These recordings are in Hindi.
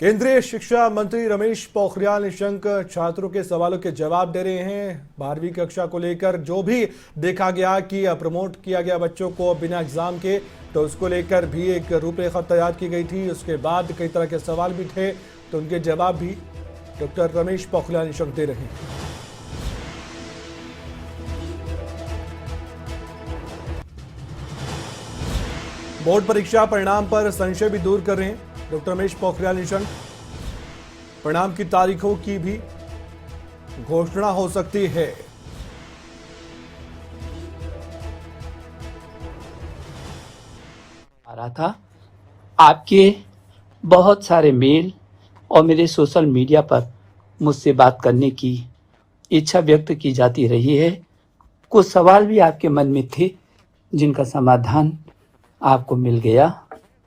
केंद्रीय शिक्षा मंत्री रमेश पोखरियाल निशंक छात्रों के सवालों के जवाब दे रहे हैं। 12वीं कक्षा को लेकर जो भी देखा गया कि प्रमोट किया गया बच्चों को बिना एग्जाम के, तो उसको लेकर भी एक रूपरेखा तैयार की गई थी। उसके बाद कई तरह के सवाल भी थे, तो उनके जवाब भी डॉक्टर रमेश पोखरियाल निशंक दे रहे हैं। बोर्ड परीक्षा परिणाम पर संशय भी दूर कर रहे हैं डॉक्टर रमेश पोखरियाल निशंक। परिणाम की तारीखों की भी घोषणा हो सकती है। आ रहा था आपके बहुत सारे मेल और मेरे सोशल मीडिया पर मुझसे बात करने की इच्छा व्यक्त की जाती रही है। कुछ सवाल भी आपके मन में थे जिनका समाधान आपको मिल गया।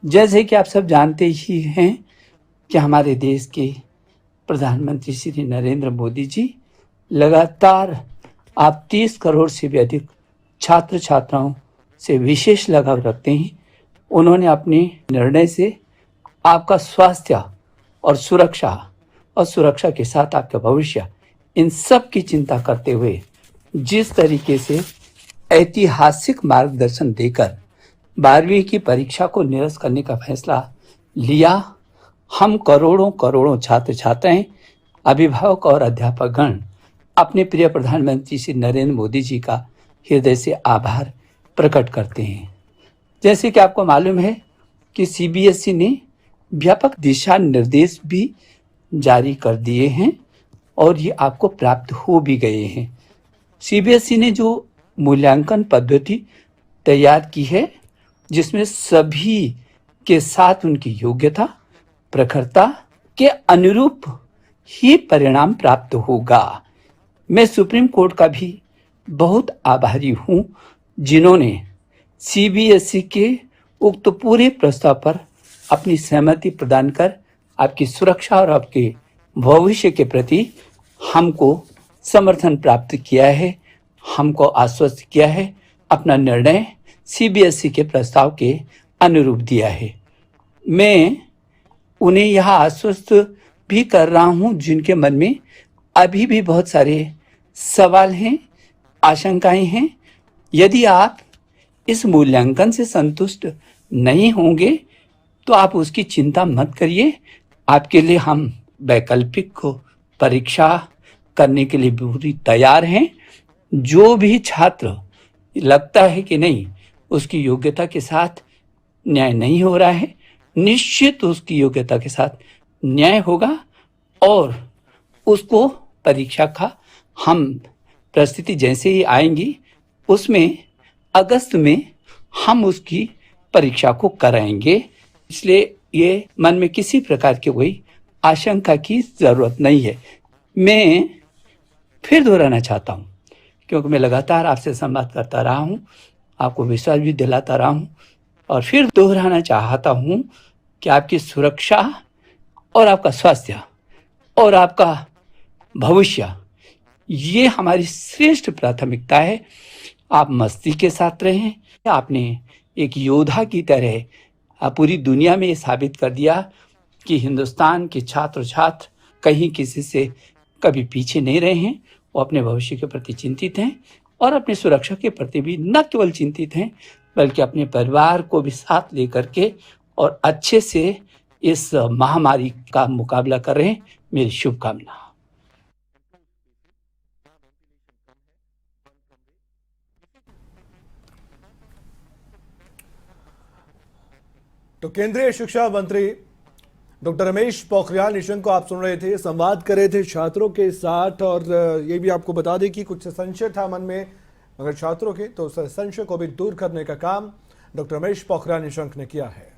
जैसे कि आप सब जानते ही हैं कि हमारे देश के प्रधानमंत्री श्री नरेंद्र मोदी जी लगातार आप 30 करोड़ से भी अधिक छात्र छात्राओं से विशेष लगाव रखते हैं। उन्होंने अपने निर्णय से आपका स्वास्थ्य और सुरक्षा के साथ आपका भविष्य, इन सब की चिंता करते हुए जिस तरीके से ऐतिहासिक मार्गदर्शन देकर 12वीं की परीक्षा को निरस्त करने का फैसला लिया, हम करोड़ों छात्र छात्राएं, अभिभावक और अध्यापकगण अपने प्रिय प्रधानमंत्री श्री नरेंद्र मोदी जी का हृदय से आभार प्रकट करते हैं। जैसे कि आपको मालूम है कि सीबीएसई ने व्यापक दिशा निर्देश भी जारी कर दिए हैं और ये आपको प्राप्त हो भी गए हैं। सीबीएसई ने जो मूल्यांकन पद्धति तैयार की है, जिसमें सभी के साथ उनकी योग्यता प्रखरता के अनुरूप ही परिणाम प्राप्त होगा। मैं सुप्रीम कोर्ट का भी बहुत आभारी हूं, जिन्होंने सीबीएसई के उक्त पूरे प्रस्ताव पर अपनी सहमति प्रदान कर आपकी सुरक्षा और आपके भविष्य के प्रति हमको समर्थन प्राप्त किया है, हमको आश्वस्त किया है, अपना निर्णय सीबीएसई के प्रस्ताव के अनुरूप दिया है। मैं उन्हें यह आश्वस्त भी कर रहा हूं जिनके मन में अभी भी बहुत सारे सवाल हैं, आशंकाएं हैं। यदि आप इस मूल्यांकन से संतुष्ट नहीं होंगे तो आप उसकी चिंता मत करिए। आपके लिए हम वैकल्पिक परीक्षा करने के लिए पूरी तैयार हैं। जो भी छात्र लगता है कि नहीं, उसकी योग्यता के साथ न्याय नहीं हो रहा है, निश्चित उसकी योग्यता के साथ न्याय होगा और उसको परीक्षा का हम परिस्थिति जैसे ही आएंगी, उसमें अगस्त में हम उसकी परीक्षा को कराएंगे। इसलिए ये मन में किसी प्रकार की कोई आशंका की जरूरत नहीं है। मैं फिर दोहराना चाहता हूँ, क्योंकि मैं लगातार आपसे संवाद करता रहा हूँ, आपको विश्वास भी दिलाता रहा हूँ, और फिर दोहराना चाहता हूँ कि आपकी सुरक्षा और आपका स्वास्थ्य और आपका भविष्य, ये हमारी श्रेष्ठ प्राथमिकता है। आप मस्ती के साथ रहें। आपने एक योद्धा की तरह पूरी दुनिया में ये साबित कर दिया कि हिंदुस्तान के छात्र कहीं किसी से कभी पीछे नहीं रहे हैं। वो अपने भविष्य के प्रति चिंतित हैं और अपनी सुरक्षा के प्रति भी न केवल चिंतित हैं, बल्कि अपने परिवार को भी साथ लेकर के और अच्छे से इस महामारी का मुकाबला कर रहे हैं। मेरी शुभकामना। तो केंद्रीय शिक्षा मंत्री डॉक्टर रमेश पोखरियाल निशंक को आप सुन रहे थे, संवाद कर रहे थे छात्रों के साथ। और ये भी आपको बता दें कि कुछ संशय था मन में अगर छात्रों के, तो संशय को भी दूर करने का काम डॉक्टर रमेश पोखरियाल निशंक ने किया है।